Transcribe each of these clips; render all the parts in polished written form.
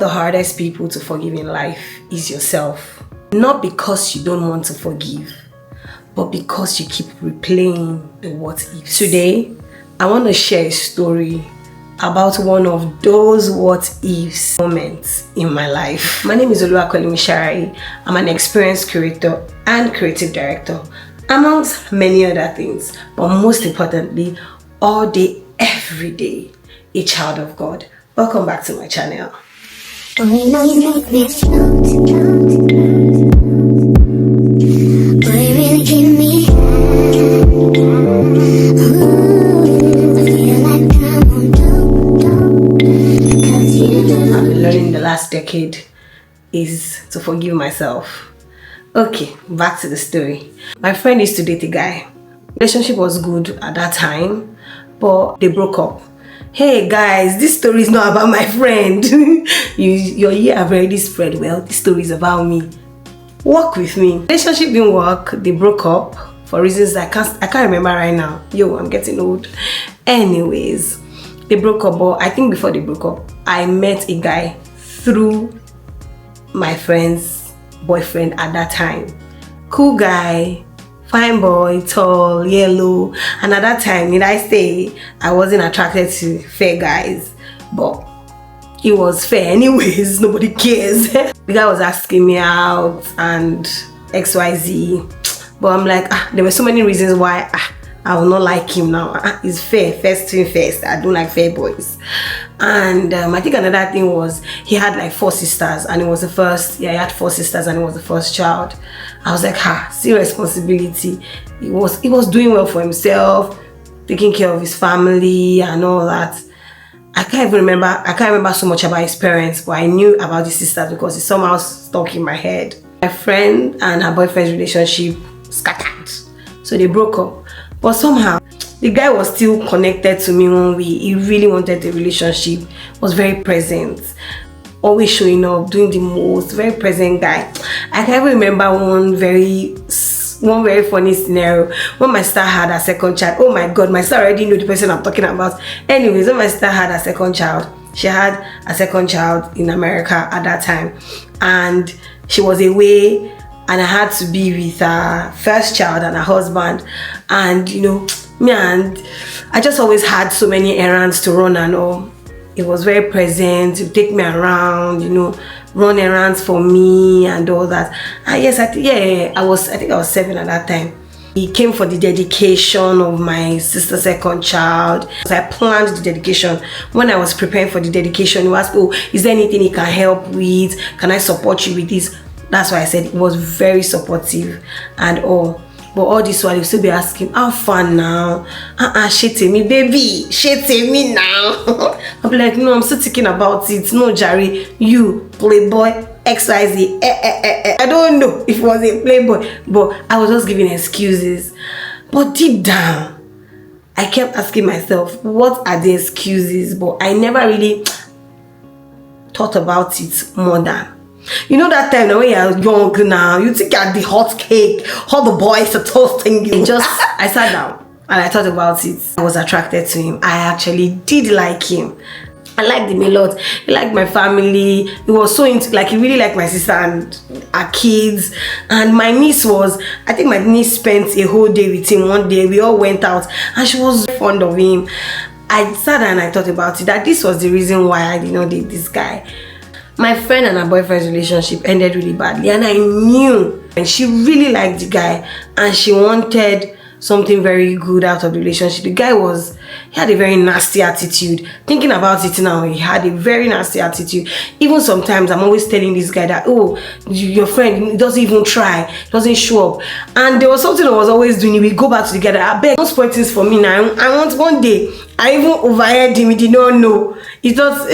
the hardest people to forgive in life is yourself. Not because you don't want to forgive, but because you keep replaying the what ifs. Today, I want to share a story about one of those what ifs moments in my life. My name is Oluwakolimi. I'm an experienced curator and creative director, amongst many other things, but most importantly, all day, every day, a child of God. Welcome back to my channel. Last decade is to forgive myself. Okay, back to the story. My friend used to date a guy. Relationship was good at that time, but they broke up. Hey guys, this story is not about my friend. Your year have already spread. Well, this story is about me. Work with me. Relationship didn't work. They broke up for reasons I can't remember right now. Yo, I'm getting old. Anyways, they broke up, but I think before they broke up, I met a guy through my friend's boyfriend at that time. Cool guy, fine boy, tall, yellow, and at that time, need I say, I wasn't attracted to fair guys, but he was fair anyways, nobody cares. The guy was asking me out and XYZ, but I'm like, there were so many reasons why I will not like him now. He's fair, first thing first. I don't like fair boys. And I think another thing was he had like 4 sisters and it was the first. Yeah, he had 4 sisters and it was the first child. I was like, see responsibility. He was doing well for himself, taking care of his family and all that. I can't remember so much about his parents, but I knew about his sisters because it somehow stuck in my head. My friend and her boyfriend's relationship scattered, so they broke up. But somehow, the guy was still connected to me one way. He really wanted the relationship, was very present, always showing up, doing the most, very present guy. I can even remember one very funny scenario. When my sister had her second child, oh my God, my sister already knew the person I'm talking about. Anyways, when my sister had her second child, she had a second child in America at that time. And she was away. And I had to be with her first child and her husband. And me and I just always had so many errands to run and all. It was very present to take me around, run errands for me and all that. And yes, I think I was 7 at that time. He came for the dedication of my sister's second child. So I planned the dedication. When I was preparing for the dedication, he asked, is there anything he can help with? Can I support you with this? That's why I said it was very supportive and all. But all this while, you still be asking, how fun now? Shit me, baby. Shit me now. I'll be like, no, I'm still thinking about it. No, Jerry, you, playboy, XYZ. I don't know if it was a playboy, but I was just giving excuses. But deep down, I kept asking myself, what are the excuses? But I never really thought about it more than. That time when you're young now, you think you're the hot cake, all the boys are toasting you. I sat down and I thought about it. I was attracted to him. I actually did like him. I liked him a lot. He liked my family. He was so into, he really liked my sister and our kids. And my niece I think my niece spent a whole day with him one day. We all went out and she was fond of him. I sat down and I thought about it, that this was the reason why I did not date this guy. My friend and her boyfriend's relationship ended really badly, and I knew, and she really liked the guy and she wanted something very good out of the relationship. The guy he had a very nasty attitude. Thinking about it now, he had a very nasty attitude. Even sometimes I'm always telling this guy that, your friend doesn't even try, doesn't show up. And there was something I was always doing. We go back together. I beg, don't spoil things for me now. I want one day. I even overheard him. He did not know. He thought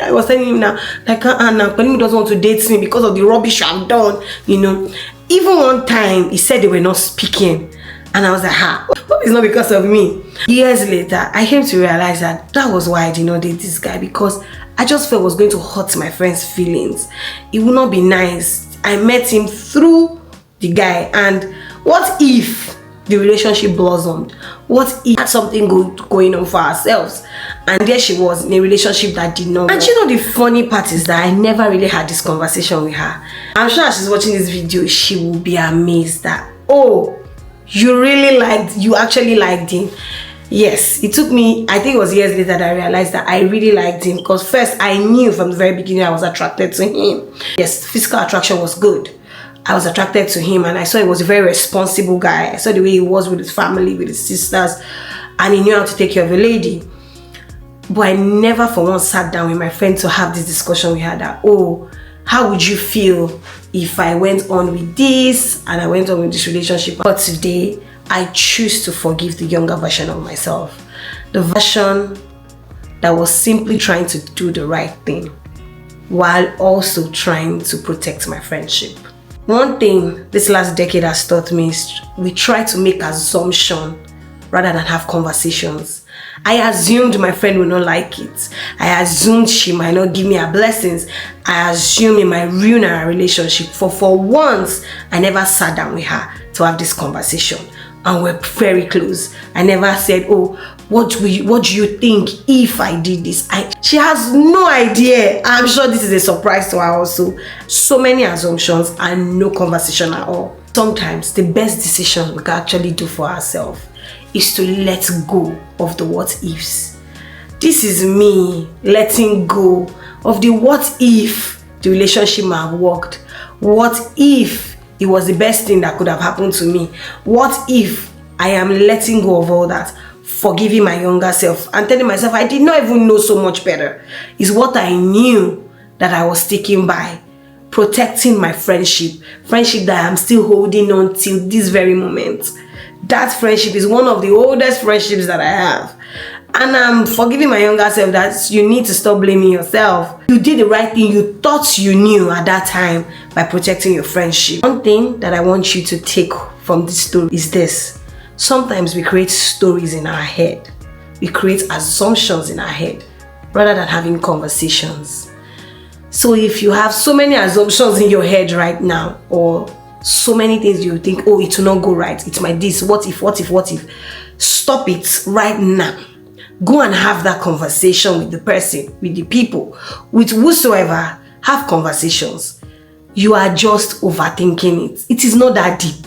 I was telling him now, now Kolimi doesn't want to date me because of the rubbish I've done. Even one time he said they were not speaking. And I was like, hope it's not because of me. Years later, I came to realize that was why I did not date this guy, because I just felt it was going to hurt my friend's feelings. It would not be nice. I met him through the guy, and what if the relationship blossomed? What if we had something good going on for ourselves? And there she was in a relationship that did not work. And you know the funny part is that I never really had this conversation with her. I'm sure as she's watching this video, she will be amazed that, oh, you actually liked him. Yes, it took me, I think it was years later that I realized that I really liked him, because first I knew from the very beginning I was attracted to him. Yes, physical attraction was good. I was attracted to him, and I saw he was a very responsible guy. I saw the way he was with his family, with his sisters, and he knew how to take care of a lady. But I never for once sat down with my friend to have this discussion with her that, oh, how would you feel if I went on with this and I went on with this relationship? But today, I choose to forgive the younger version of myself. The version that was simply trying to do the right thing while also trying to protect my friendship. One thing this last decade has taught me is we try to make assumptions rather than have conversations. I assumed my friend would not like it. I assumed she might not give me her blessings. I assumed it might ruin our relationship. For once, I never sat down with her to have this conversation. And we're very close. I never said, oh, what do you think if I did this? She has no idea. I'm sure this is a surprise to her also. So many assumptions and no conversation at all. Sometimes the best decision we can actually do for ourselves is to let go of the what ifs. This is me letting go of the what if the relationship might have worked. What if it was the best thing that could have happened to me? What if I am letting go of all that, forgiving my younger self and telling myself I did not even know so much better? Is what I knew that I was sticking by, protecting my friendship that I'm still holding on till this very moment. That friendship is one of the oldest friendships that I have. And I'm forgiving my younger self that you need to stop blaming yourself. You did the right thing you thought you knew at that time by protecting your friendship. One thing that I want you to take from this story is this. Sometimes we create stories in our head. We create assumptions in our head rather than having conversations. So if you have so many assumptions in your head right now, or so many things you think, oh, it will not go right, it might this, what if, stop it right now. Go and have that conversation with the person, with the people, with whosoever. Have conversations. You are just overthinking it. It is not that deep.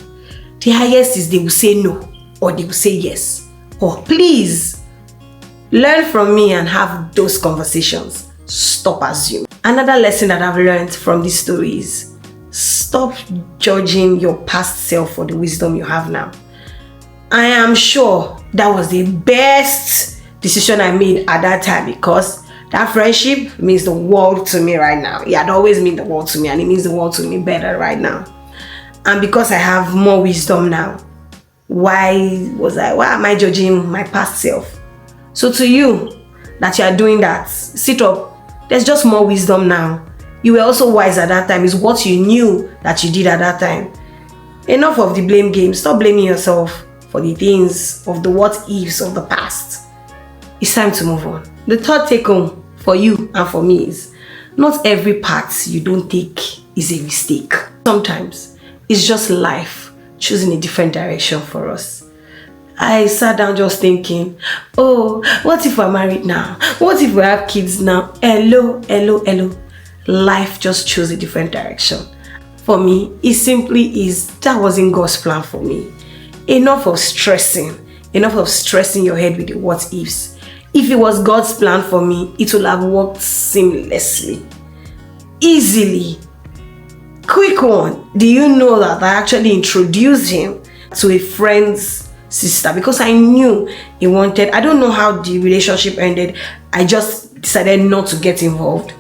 The highest is they will say no, or they will say yes. Or please, learn from me and have those conversations. Stop assuming. Another lesson that I've learned from this story is stop judging your past self for the wisdom you have now. I am sure that was the best decision I made at that time, because that friendship means the world to me right now. It had always meant the world to me, and it means the world to me better right now. And because I have more wisdom now, why am I judging my past self? So to you that you are doing that, sit up. There's just more wisdom now. You were also wise at that time. It's what you knew that you did at that time. Enough of the blame game. Stop blaming yourself for the things of the what ifs of the past. It's time to move on. The third take home for you and for me is not every path you don't take is a mistake. Sometimes it's just life choosing a different direction for us. I sat down just thinking, oh, what if we're married now? What if we have kids now? Hello. Life just chose a different direction. For me, it simply is, that wasn't God's plan for me. Enough of stressing your head with the what ifs. If it was God's plan for me, it would have worked seamlessly, easily. Quick one. Do you know that I actually introduced him to a friend's sister because I knew he wanted? I don't know how the relationship ended. I just decided not to get involved.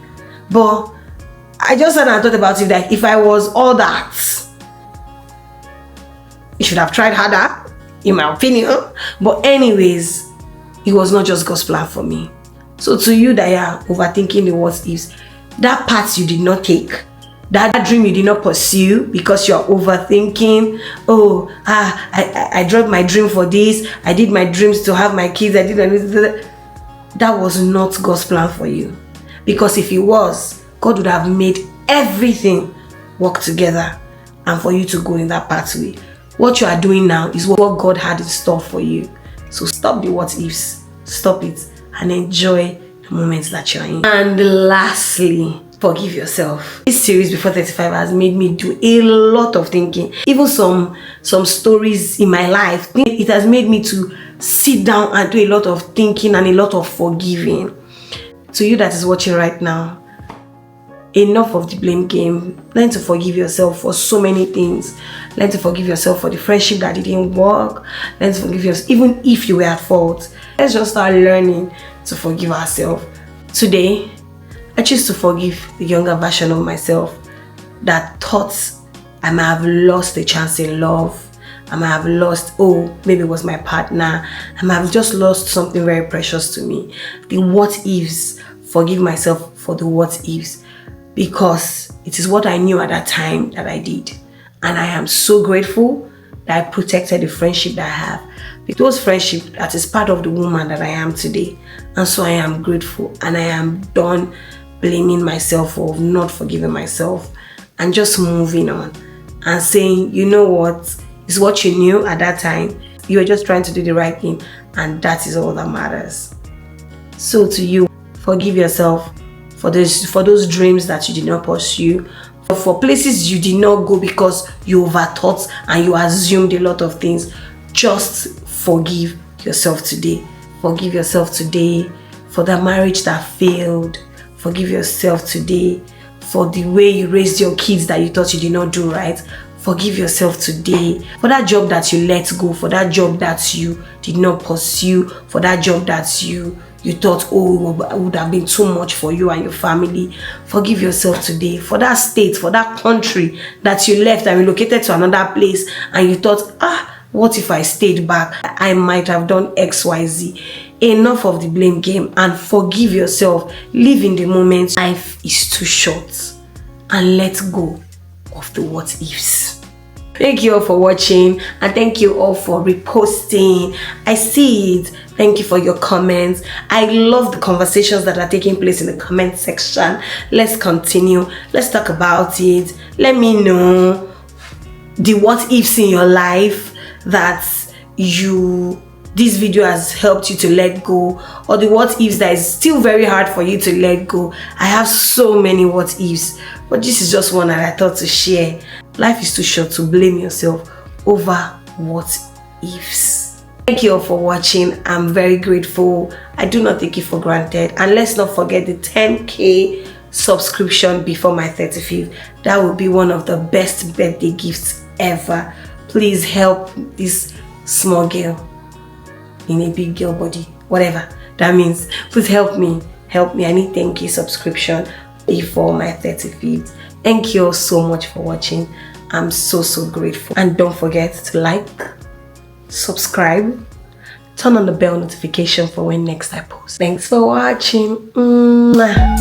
But I just sat and thought about it, that if I was all that, you should have tried harder, in my opinion. But anyways, it was not just God's plan for me. So to you that are overthinking the what ifs, that path you did not take, that dream you did not pursue because you're overthinking, oh, I dropped my dream for this, I did my dreams to have my kids, that was not God's plan for you. Because if it was, God would have made everything work together and for you to go in that pathway. What you are doing now is what God had in store for you. So stop the what ifs. Stop it and enjoy the moments that you're in. And lastly, forgive yourself. This series Before 35 has made me do a lot of thinking. Even some stories in my life, it has made me to sit down and do a lot of thinking and a lot of forgiving. To you that is watching right now, enough of the blame game. Learn to forgive yourself for so many things. Learn to forgive yourself for the friendship that didn't work. Learn to forgive yourself even if you were at fault. Let's just start learning to forgive ourselves. Today, I choose to forgive the younger version of myself that thought I might have lost a chance in love. I might have lost, maybe it was my partner. I might have just lost something very precious to me. The what ifs. Forgive myself for the what ifs, because it is what I knew at that time that I did. And I am so grateful that I protected the friendship that I have. Those friendships, that is part of the woman that I am today. And so I am grateful, and I am done blaming myself for not forgiving myself, and just moving on and saying, you know what, it's what you knew at that time. You were just trying to do the right thing, and that is all that matters. So to you, forgive yourself for those dreams that you did not pursue, for places you did not go because you overthought and you assumed a lot of things. Just forgive yourself today. Forgive yourself today for that marriage that failed. Forgive yourself today for the way you raised your kids that you thought you did not do right. Forgive yourself today for that job that you let go, for that job that you did not pursue, for that job that you thought, it would have been too much for you and your family. Forgive yourself today for that state, for that country that you left and relocated to another place, and you thought, what if I stayed back? I might have done XYZ. Enough of the blame game, and forgive yourself. Live in the moment. Life is too short, and let go of the what ifs. Thank you all for watching, and thank you all for reposting. I see it. Thank you for your comments. I love the conversations that are taking place in the comment section. Let's continue. Let's talk about it. Let me know the what ifs in your life that this video has helped you to let go, or the what ifs that is still very hard for you to let go. I have so many what ifs, but this is just one that I thought to share. Life is too short to blame yourself over what ifs. Thank you all for watching. I'm very grateful. I do not take it for granted. And let's not forget the 10K subscription before my 35th. That will be one of the best birthday gifts ever. Please help this small girl in a big girl body, whatever that means. Please help me. I need 10K subscription before my 35th. Thank you all so much for watching. I'm so grateful. And don't forget to like, subscribe, turn on the bell notification for when next I post. Thanks for watching. Mwah.